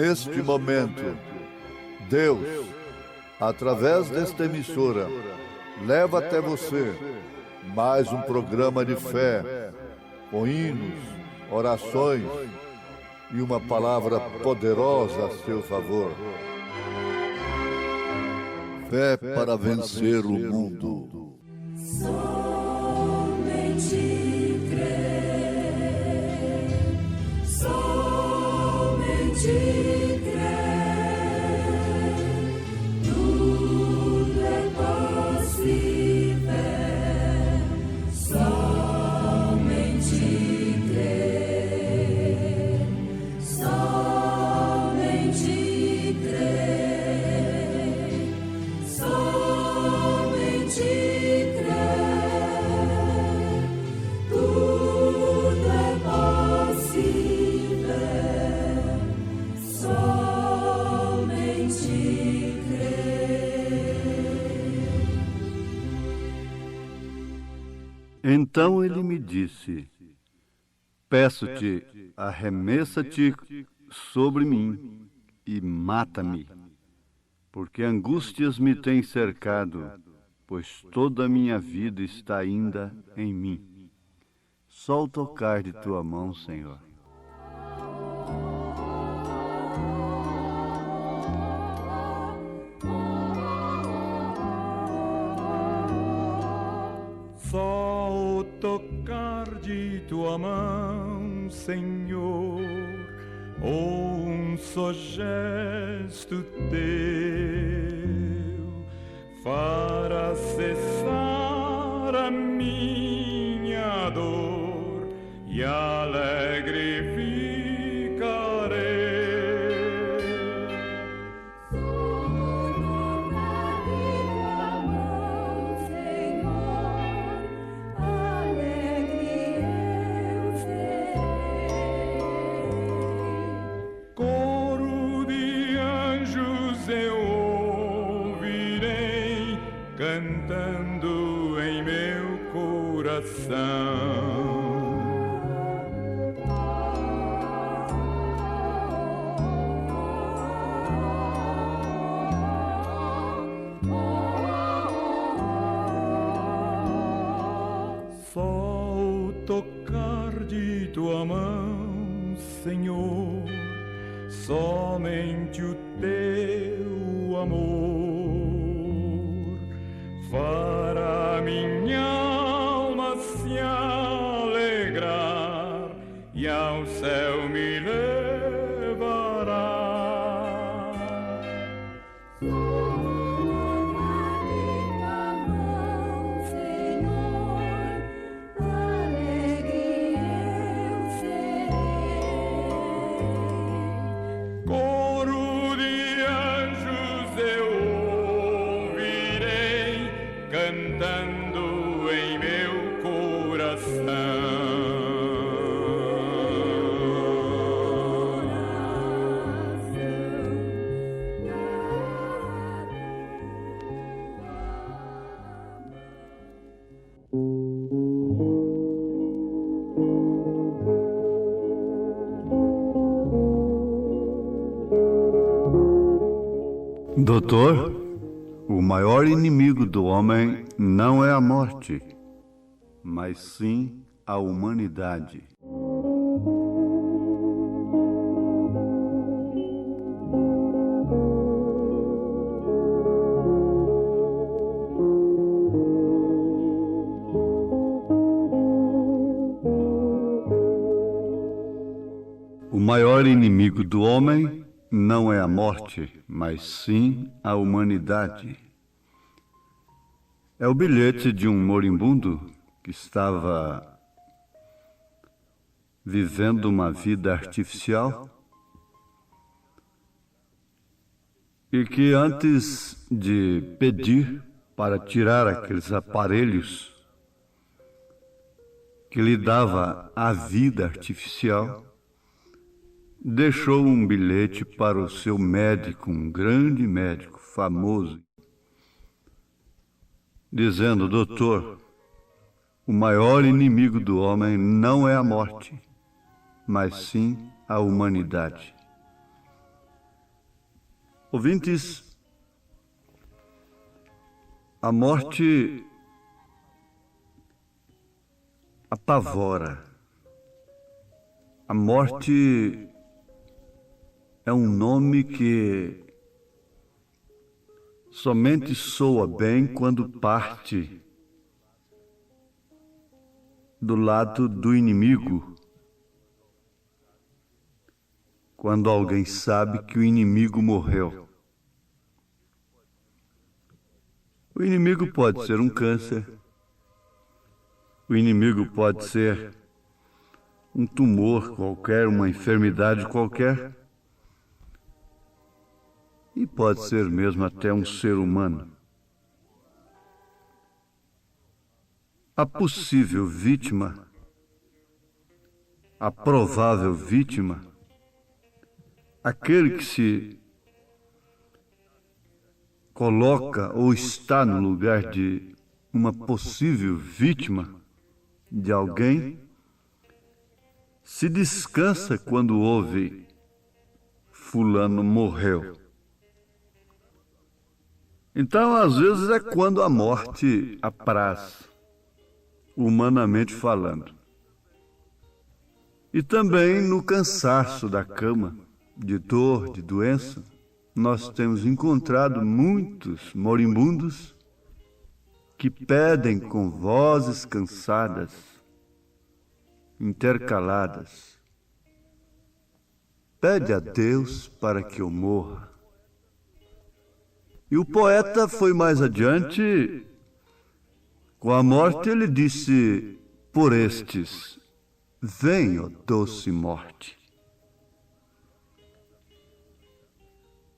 neste momento, Deus, através desta emissora, leva até você mais um programa de fé, com hinos, orações e uma palavra poderosa a seu favor. Fé para vencer o mundo. Somente crer, somente crer, tudo é possível, somente crer, somente crer, somente crer, tudo é possível, somente crer. Então ele me disse: peço-te, arremessa-te sobre mim e mata-me, porque angústias me têm cercado, pois toda a minha vida está ainda em mim. Só o tocar de tua mão, Senhor. Só o tocar de tua mão, Senhor, ou um só gesto teu, fará cessar a minha dor e alegre ficarei. Coro de anjos eu ouvirei, cantando em meu coração. Só o tocar de tua mão, Senhor, somente o teu amor fará minha alma se alegrar e ao céu me levará. Coro de anjos eu ouvirei, cantando em meu coração. Doutor, o maior inimigo do homem não é a morte, mas sim a humanidade. O maior inimigo do homem não é a morte, mas sim a humanidade. É o bilhete de um moribundo que estava vivendo uma vida artificial e que antes de pedir para tirar aqueles aparelhos que lhe dava a vida artificial, deixou um bilhete para o seu médico, um grande médico famoso, dizendo: doutor, o maior inimigo do homem não é a morte, mas sim a humanidade. Ouvintes, a morte apavora. A morte é um nome que somente soa bem quando parte do lado do inimigo. Quando alguém sabe que o inimigo morreu. O inimigo pode ser um câncer. O inimigo pode ser um tumor qualquer, uma enfermidade qualquer. E pode ser mesmo até um ser humano. A possível vítima, a provável vítima, aquele que se coloca ou está no lugar de uma possível vítima de alguém, se descansa quando ouve fulano morreu. Então, às vezes, é quando a morte apraz, humanamente falando. E também no cansaço da cama, de dor, de doença, nós temos encontrado muitos moribundos que pedem com vozes cansadas, intercaladas: pede a Deus para que eu morra. E o poeta foi mais adiante. Com a morte ele disse: por estes, vem, ó doce morte.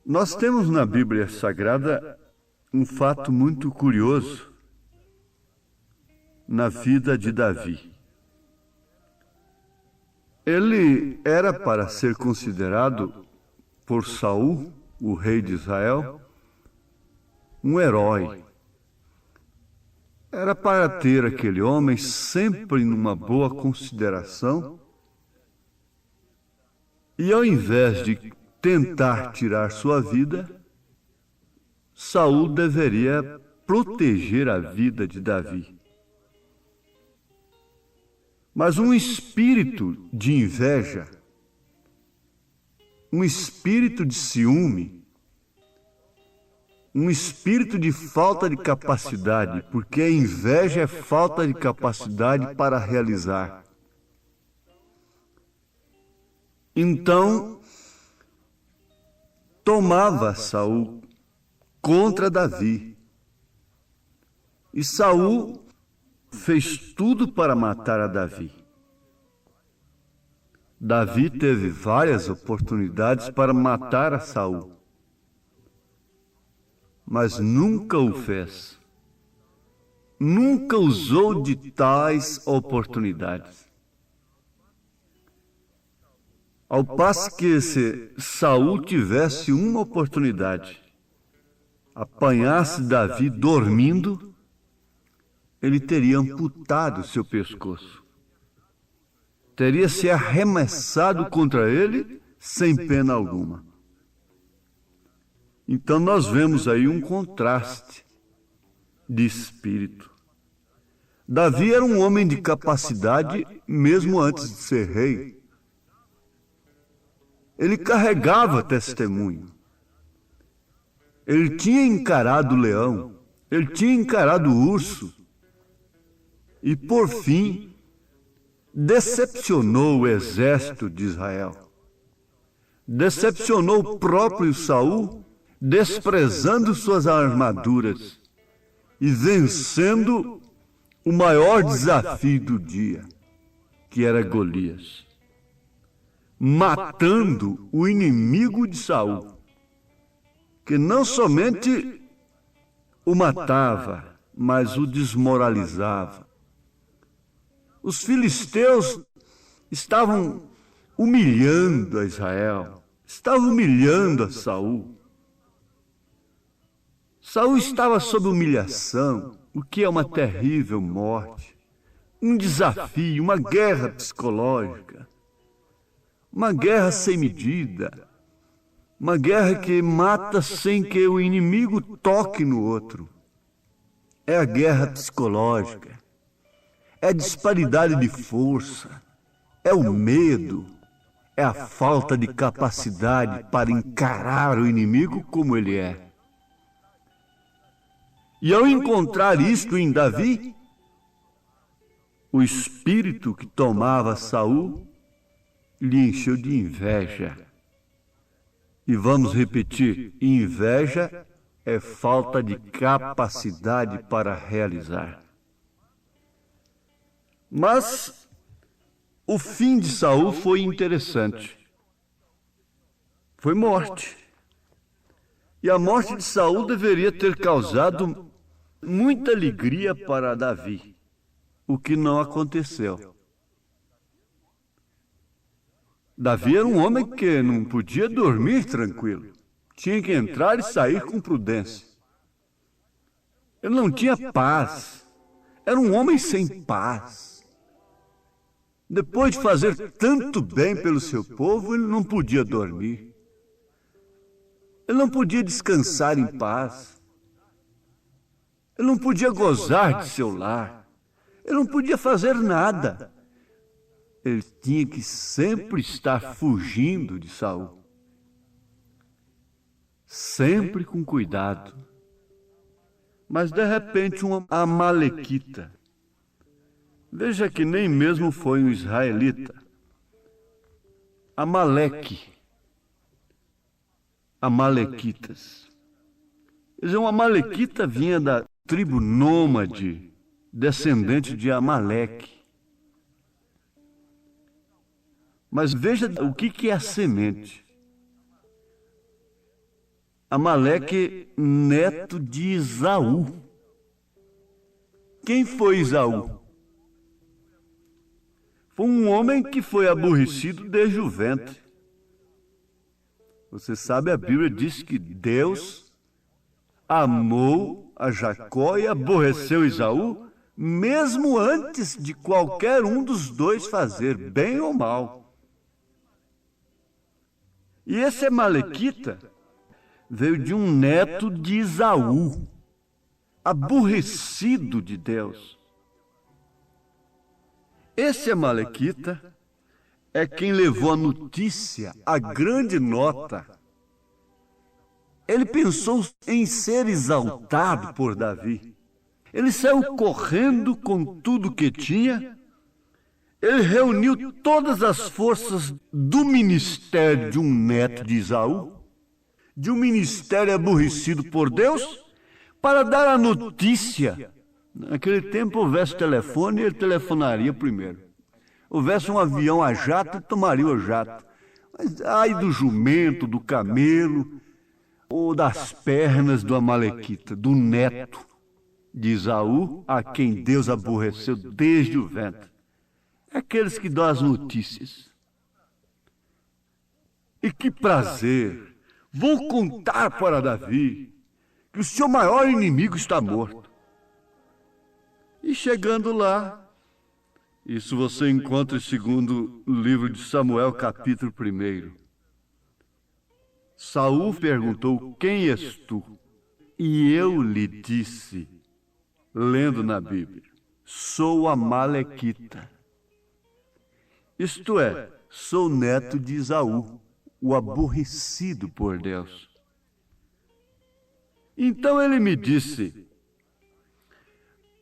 Nós temos na Bíblia Sagrada um fato muito curioso na vida de Davi. Ele era para ser considerado por Saul, o rei de Israel, um herói. Era para ter aquele homem sempre numa boa consideração e, ao invés de tentar tirar sua vida, Saul deveria proteger a vida de Davi. Mas um espírito de inveja, um espírito de ciúme, um espírito de falta de capacidade, porque a inveja é falta de capacidade para realizar. Então, tomava Saul contra Davi. E Saul fez tudo para matar a Davi. Davi teve várias oportunidades para matar a Saul, mas nunca o fez. Nunca usou de tais oportunidades. Ao passo que se Saul tivesse uma oportunidade, apanhasse Davi dormindo, ele teria amputado seu pescoço. Teria se arremessado contra ele sem pena alguma. Então nós vemos aí um contraste de espírito. Davi era um homem de capacidade mesmo antes de ser rei. Ele carregava testemunho. Ele tinha encarado o leão, ele tinha encarado o urso. E, por fim, decepcionou o exército de Israel. Decepcionou o próprio Saul, desprezando suas armaduras e vencendo o maior desafio do dia, que era Golias. Matando o inimigo de Saul, que não somente o matava, mas o desmoralizava. Os filisteus estavam humilhando a Israel, estavam humilhando a Saul. Saul estava sob humilhação, o que é uma terrível morte, um desafio, uma guerra psicológica, uma guerra sem medida, Uma guerra que mata sem que o inimigo toque no outro. É a guerra psicológica. É a disparidade de força. É o medo. É a falta de capacidade para encarar o inimigo como ele é. E ao encontrar isto em Davi, o espírito que tomava Saul lhe encheu de inveja. E vamos repetir, inveja é falta de capacidade para realizar. Mas o fim de Saul foi interessante. Foi morte. E a morte de Saul deveria ter causado muita alegria para Davi, o que não aconteceu. Davi era um homem que não podia dormir tranquilo. Tinha que entrar e sair com prudência. Ele não tinha paz. Era um homem sem paz. Depois de fazer tanto bem pelo seu povo, ele não podia dormir. Ele não podia descansar em paz. Ele não podia gozar de seu lar. Ele não podia fazer nada. Ele tinha que sempre estar fugindo de Saul. Sempre com cuidado. Mas de repente uma amalequita. Veja que nem mesmo foi um israelita. Amalequitas. Um amalequita vinha da tribo nômade, descendente de Amaleque. Mas veja o que é a semente. Amaleque, neto de Esaú. Quem foi Esaú? Foi um homem que foi aborrecido desde o ventre. Você sabe, a Bíblia diz que Deus amou a Jacó e aborreceu Esaú, mesmo antes de qualquer um dos dois fazer, bem ou mal. E esse amalequita veio de um neto de Esaú, aborrecido de Deus. Esse amalequita é quem levou a notícia, a grande nota. Ele pensou em ser exaltado por Davi. Ele saiu correndo com tudo que tinha. Ele reuniu todas as forças do ministério de um neto de Esaú, de um ministério aborrecido por Deus, para dar a notícia. Naquele tempo houvesse telefone, ele telefonaria primeiro. Houvesse um avião a jato, ele tomaria o jato. Mas ai do jumento, do camelo, ou das pernas do amalequita, do neto de Esaú, a quem Deus aborreceu desde o ventre. Aqueles que dão as notícias. E que prazer! Vou contar para Davi que o seu maior inimigo está morto. E chegando lá, isso você encontra segundo o livro de Samuel, capítulo 1. Saul perguntou: quem és tu? E eu lhe disse, lendo na Bíblia, sou amalequita. Isto é, sou neto de Esaú, o aborrecido por Deus. Então ele me disse: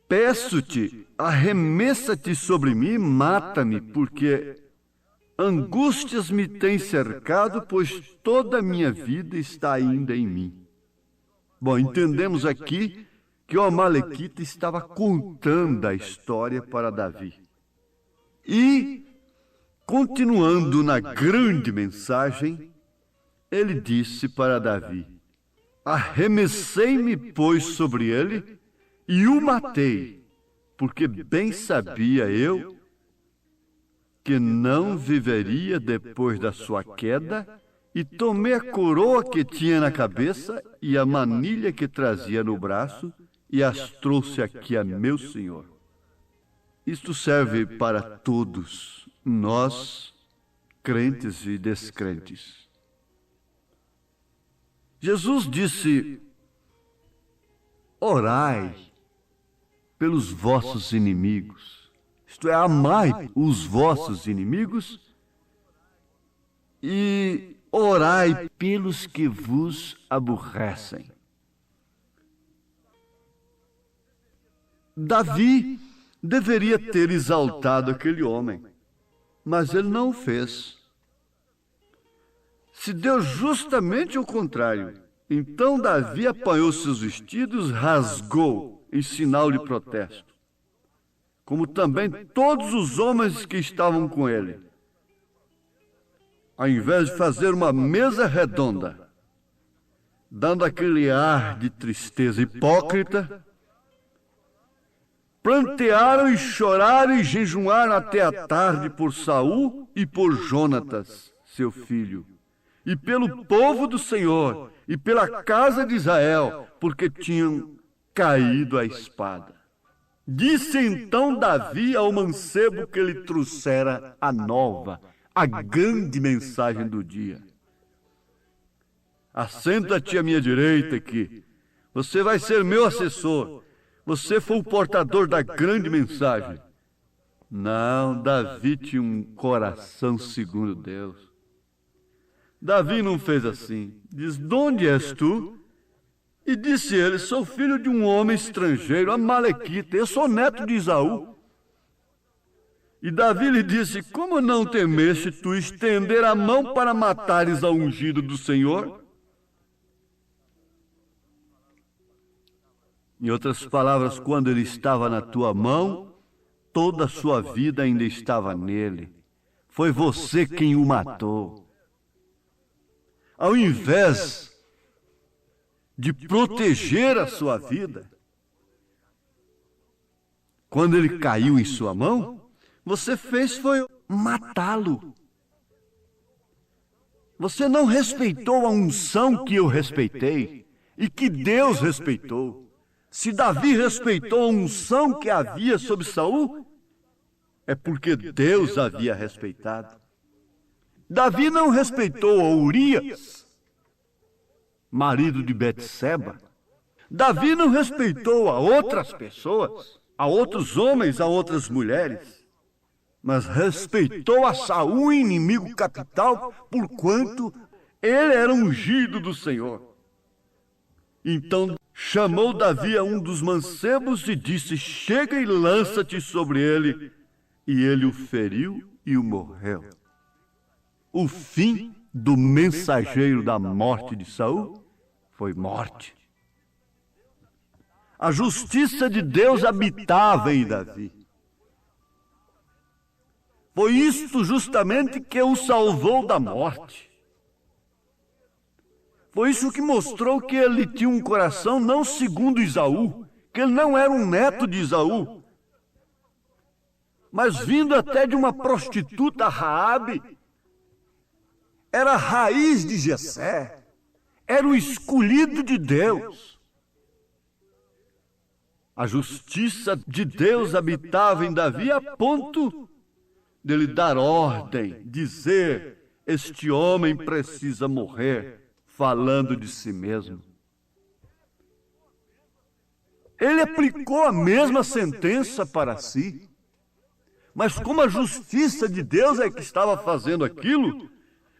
peço-te, arremessa-te sobre mim e mata-me, porque angústias me têm cercado, pois toda a minha vida está ainda em mim. Bom, entendemos aqui que o amalequita estava contando a história para Davi. E, continuando na grande mensagem, ele disse para Davi: arremessei-me, pois, sobre ele e o matei, porque bem sabia eu que não viveria depois da sua queda, e tomei a coroa que tinha na cabeça e a manilha que trazia no braço e as trouxe aqui a meu senhor. Isto serve para todos, nós, crentes e descrentes. Jesus disse: orai pelos vossos inimigos, isto é, amai os vossos inimigos e orai pelos que vos aborrecem. Davi deveria ter exaltado aquele homem, mas ele não o fez. Se deu justamente o contrário. Então Davi apanhou seus vestidos, rasgou em sinal de protesto, como também todos os homens que estavam com ele. Ao invés de fazer uma mesa redonda, dando aquele ar de tristeza hipócrita, prantearam e choraram e jejuaram até a tarde por Saul e por Jonatas, seu filho, e pelo povo do Senhor, e pela casa de Israel, porque tinham caído à espada. Disse então Davi ao mancebo que lhe trouxera a nova, a grande mensagem do dia: assenta-te à minha direita aqui, você vai ser meu assessor, você foi o portador da grande mensagem. Não, Davi tinha um coração segundo Deus. Davi não fez assim. Diz: de onde és tu? E disse ele: sou filho de um homem estrangeiro, amalequita, eu sou neto de Esaú. E Davi lhe disse: como não temeste tu estender a mão para matares ao ungido do Senhor? Em outras palavras, quando ele estava na tua mão, toda a sua vida ainda estava nele. Foi você quem o matou. Ao invés de proteger a sua vida, quando ele caiu em sua mão, você fez foi matá-lo. Você não respeitou a unção que eu respeitei e que Deus respeitou. Se Davi respeitou a unção que havia sobre Saul, é porque Deus havia respeitado. Davi não respeitou a Urias, marido de Betseba. Davi não respeitou a outras pessoas, a outros homens, a outras mulheres, mas respeitou a Saul, inimigo capital, porquanto ele era ungido do Senhor. Então chamou Davi a um dos mancebos e disse: chega e lança-te sobre ele. E ele o feriu e o morreu. O fim do mensageiro da morte de Saul foi morte. A justiça de Deus habitava em Davi. Foi isto justamente que o salvou da morte. Foi isso que mostrou que ele tinha um coração não segundo Esaú, que ele não era um neto de Esaú, mas vindo até de uma prostituta, Raabe. Era a raiz de Jessé, era o escolhido de Deus. A justiça de Deus habitava em Davi a ponto de lhe dar ordem, dizer: este homem precisa morrer, falando de si mesmo. Ele aplicou a mesma sentença para si, mas como a justiça de Deus é que estava fazendo aquilo,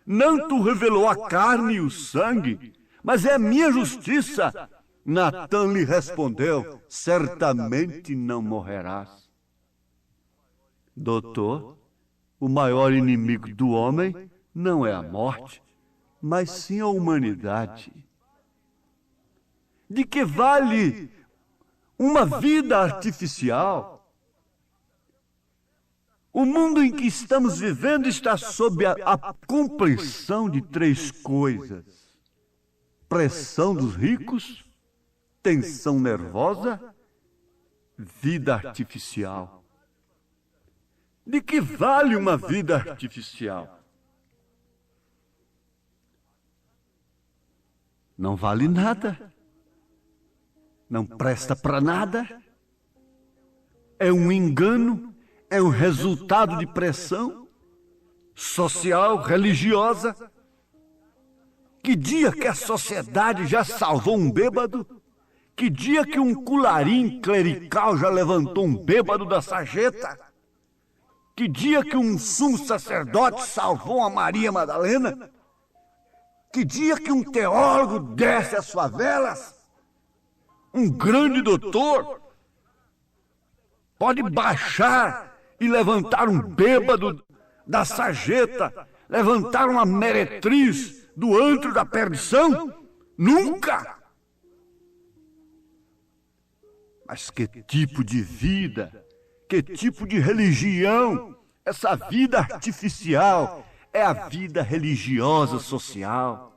não tu revelou a carne e o sangue, mas é a minha justiça. Natã lhe respondeu: certamente não morrerás. Doutor, o maior inimigo do homem não é a morte, mas sim a humanidade. De que vale uma vida artificial? O mundo em que estamos vivendo está sob a compreensão de três coisas: pressão dos ricos, tensão nervosa, vida artificial. De que vale uma vida artificial? Não vale nada. Não presta para nada. É um engano, é um resultado de pressão social, religiosa. Que dia que a sociedade já salvou um bêbado? Que dia que um cularim clerical já levantou um bêbado da sarjeta? Que dia que um sumo sacerdote salvou a Maria Madalena? Que dia que um teólogo desce as favelas? Um grande doutor pode baixar e levantar um bêbado da sarjeta, levantar uma meretriz do antro da perdição? Nunca! Mas que tipo de vida, que tipo de religião? Essa vida artificial é a vida religiosa social.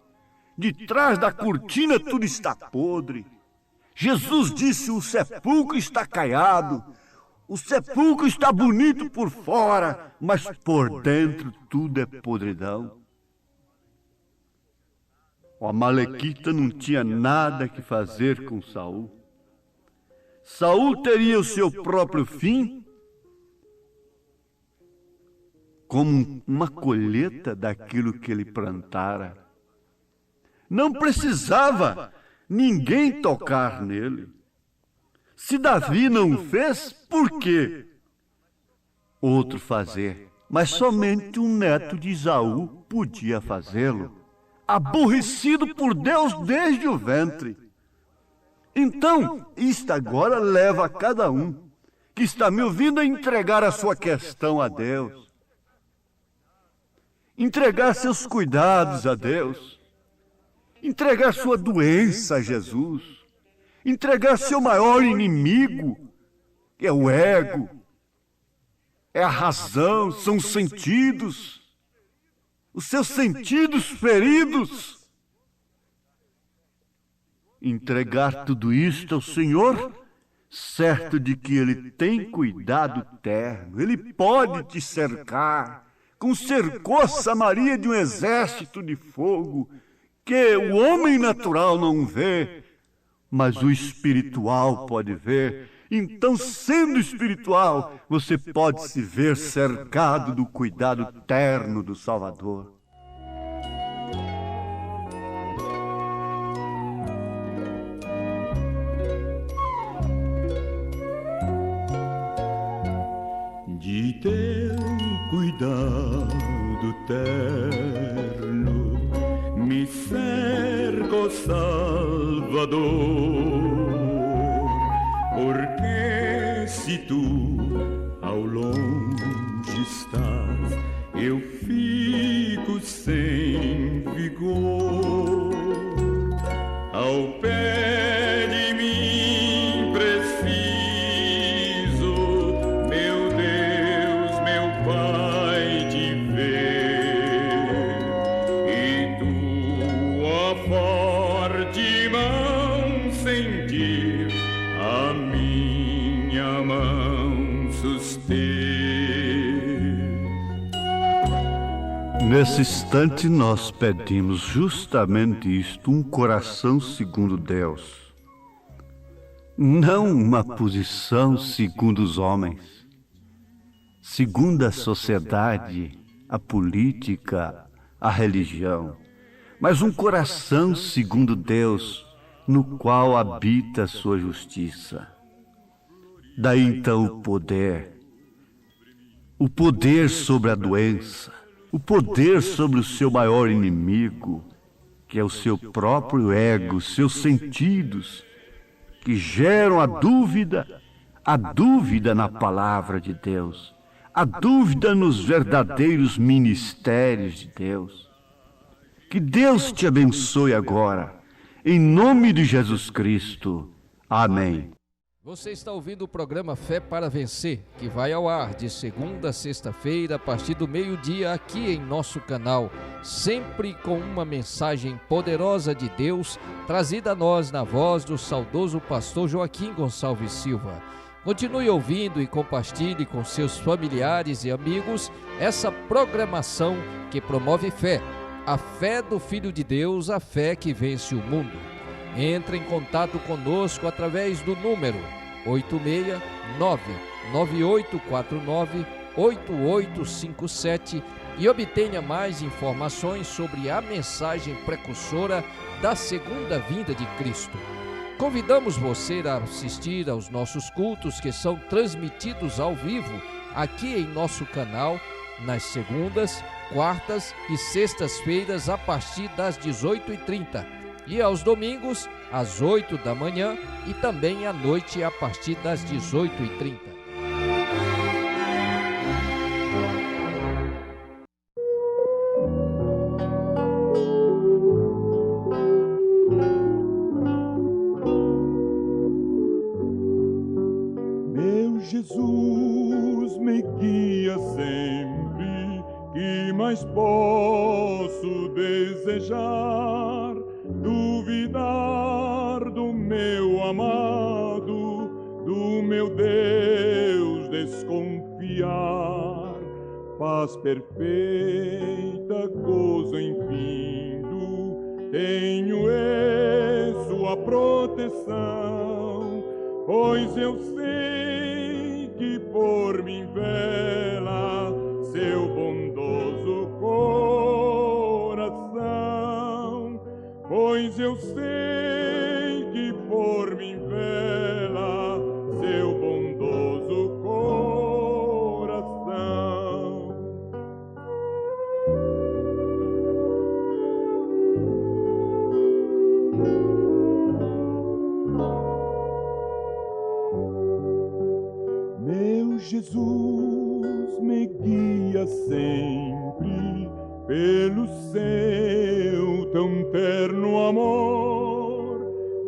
De trás da cortina tudo está podre. Jesus disse: o sepulcro está caiado, o sepulcro está bonito por fora, mas por dentro tudo é podridão. O Amalequita não tinha nada que fazer com Saul. Saul teria o seu próprio fim como uma colheita daquilo que ele plantara. Não precisava ninguém tocar nele. Se Davi não fez, por quê? Outro fazer. Mas somente um neto de Esaú podia fazê-lo, aborrecido por Deus desde o ventre. Então, isto agora leva a cada um que está me ouvindo a entregar a sua questão a Deus, entregar seus cuidados a Deus, entregar sua doença a Jesus, entregar seu maior inimigo, que é o ego, é a razão, são os sentidos, os seus sentidos feridos. Entregar tudo isto ao Senhor, certo de que Ele tem cuidado terno, Ele pode te cercar, como cercou Samaria de um exército de fogo, que o homem natural não vê, mas o espiritual pode ver. Então, sendo espiritual, você pode se ver cercado do cuidado terno do Salvador. De teu cuidado terno me cerco, Salvador, porque se tu ao longe estás, eu fico sem vigor. Ao pé de mim preciso, meu Deus, meu Pai, te ver, e tua forte mão sentir, a minha mão suster. Nesse instante nós pedimos justamente isto, um coração segundo Deus, não uma posição segundo os homens, segundo a sociedade, a política, a religião, mas um coração segundo Deus, no qual habita a sua justiça. Daí então o poder sobre a doença, o poder sobre o seu maior inimigo, que é o seu próprio ego, seus sentidos, que geram a dúvida na palavra de Deus, a dúvida nos verdadeiros ministérios de Deus. Que Deus te abençoe agora, em nome de Jesus Cristo. Amém. Você está ouvindo o programa Fé para Vencer, que vai ao ar de segunda a sexta-feira, a partir do meio-dia, aqui em nosso canal, sempre com uma mensagem poderosa de Deus, trazida a nós na voz do saudoso pastor Joaquim Gonçalves Silva. Continue ouvindo e compartilhe com seus familiares e amigos essa programação que promove fé, a fé do Filho de Deus, a fé que vence o mundo. Entre em contato conosco através do número 869-9849-8857 e obtenha mais informações sobre a mensagem precursora da segunda vinda de Cristo. Convidamos você a assistir aos nossos cultos que são transmitidos ao vivo aqui em nosso canal nas segundas, quartas e sextas-feiras a partir das 18h30 e aos domingos às 8 da manhã e também à noite a partir das 18h30. Meu Jesus, me guia sempre, que mais posso desejar? Duvidar do meu amado, do meu Deus desconfiar. Paz perfeita, gozo infindo, tenho em sua proteção, pois eu sei que por mim vela seu bondoso coração, pois eu sei que por mim vela seu bondoso coração. Meu Jesus, me guia sempre pelo seu tão terno amor,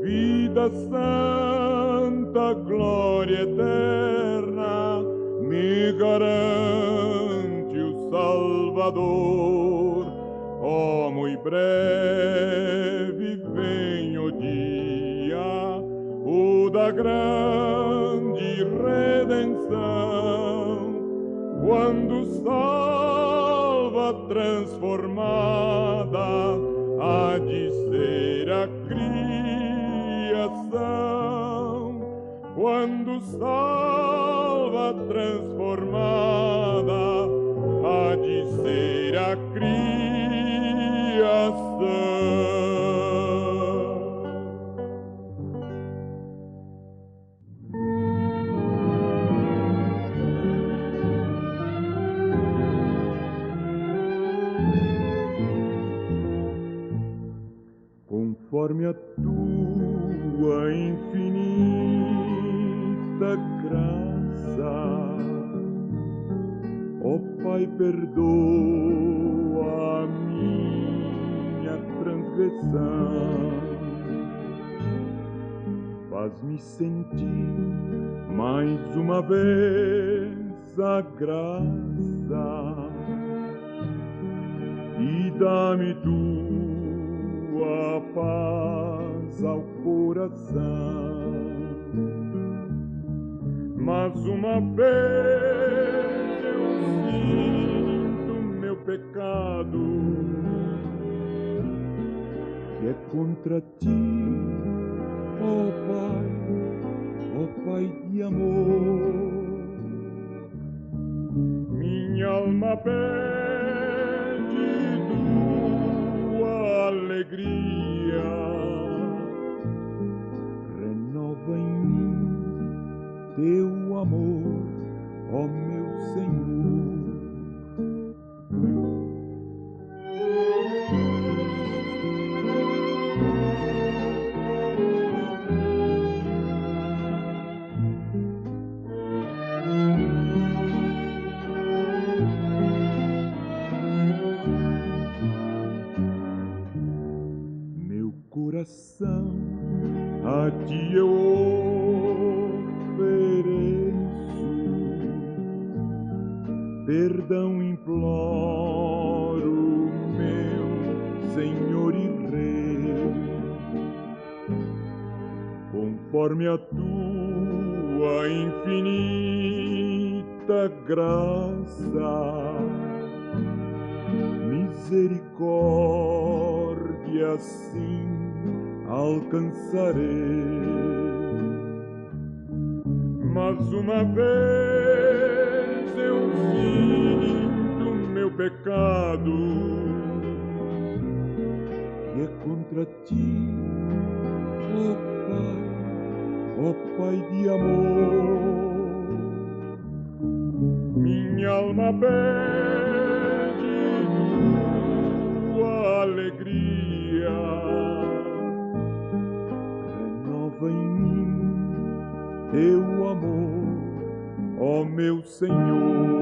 vida santa, glória eterna, me garante o Salvador. Oh, muito breve vem o dia, o da grande redenção, quando salva transformada há de ser a criação, quando salva transformada há de ser a criação. Conforme a tua infinita graça, ó Pai, perdoa a minha transgressão, faz-me sentir mais uma vez a graça e dá-me tua paz ao coração. Mas uma vez eu sinto meu pecado, que é contra ti, ó Pai de amor. Minha alma pede tua alegria, renova em mim teu amor, ó meu Senhor. Meu coração a ti eu ofereço, perdão imploro, meu Senhor e Rei, conforme a tua infinita graça, misericórdia sim alcançarei. Mas uma vez eu sinto meu pecado, que é contra ti, ó Pai de amor. Minha alma pede tua alegria, renova em mim teu amor, ó meu Senhor.